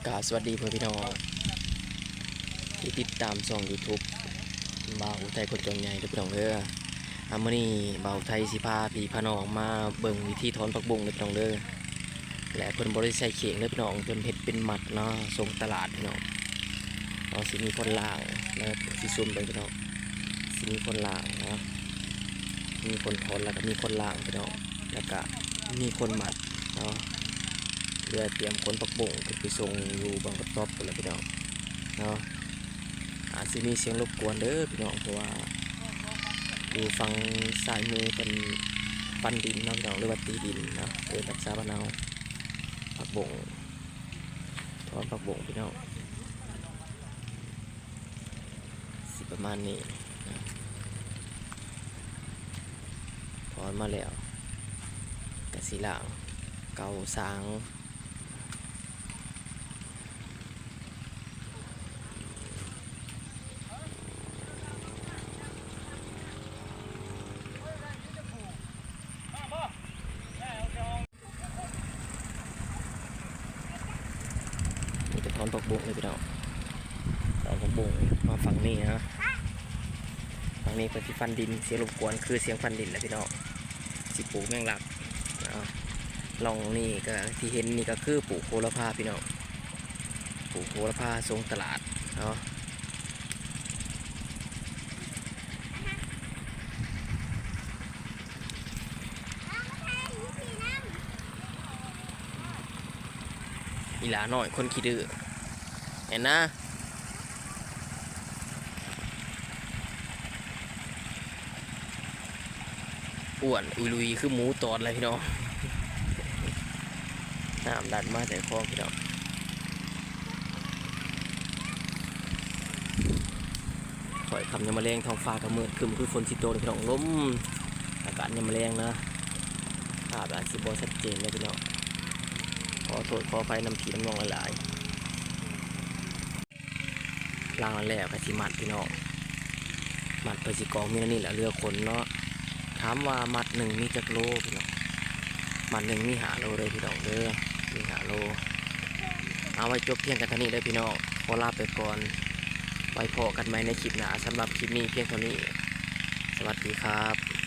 สวัสดีเพื่อนพี่น้องที่ติดตามช่อง YouTube บ่าวไทยคนจนใหญ่เด้อพี่น้องเด้อมื้อนี้บ่าวไทยสิพาพี่พาน้องมาเบิ่งวิธีถอนผักบุ้งเด้อพี่น้องเด้อและเพิ่นบ่ได้ใส่เข่งเด้อพี่น้องเพิ่นเฮ็ดเป็นมัดเนาะส่งตลาดพี่น้องสิมีคนล่างแล้วสิซุ่มเบิ่งพี่น้องสิมีคนล่างเนาะมีคนถอนแล้วก็มีคนล่างพี่น้องแล้วก็มีคนมัดเนาะเพื่อเตรียมคนผักบุ้งไปส่งอยู่บางกระต๊อบพุ่นล่ะพี่น้องเนาะอาจจะมีเสียงรบกวนเด้อพี่น้องเพราะว่าอยู่ฝั่งซ้ายมือเป็นปั้นดินเนาะพี่น้องหรือว่าตีดินเนาะเป็นภาษาบ้านเราผักบุ้งถอนผักบุ้งพี่น้องสิประมาณนี้นะถอนมาแล้วกระสีหลังเกาสางนี่จะถอนผักบุ้งเลยพี่น้องถอนผักบุ้งมาฝั่งนี้นะฝั่งนี้เป็นที่ฟันดินเสียงรบกวนคือเสียงฟันดินแหละพี่น้องสิปลูกแมงลักนะลองนี่ก็ที่เห็นนี่ก็คือปลูกโหระพาพี่น้องปลูกโหระพาส่งตลาดเนาะอีหลาหน่อยคนขี้ดื้อเห็นนะอ้วนอุลุยคือหมูตอดเลยพี่น้องน้ำดันมาแต่คอพี่น้องถอยคำยำมะเร็งท้องฟ้ากับมืดคึมคือฝนสิโตเลยพี่น้องล้มอากาศยำมะเร็งนะภาพอาจจะบอชัดเจนเลยพี่น้องขอโทษขอไฟน้ำผีน้ำนองหลายๆล่างแล้วกะสิมัดพี่น้องมัดไปสิกองมีนั่นนี่แหละเรือขนเนาะถามว่ามัดหนึ่งมีจักโลพี่น้องมัดหนึ่งมีหาโลเลยพี่น้องเด้อมีหาโลเอาไว้จบเพียงกันเท่านี้เลยพี่น้องขอลาไปก่อนไว้พอกันไหมในคลิปหน้าสำหรับคลิปนี้เพียงเท่านี้สวัสดีครับ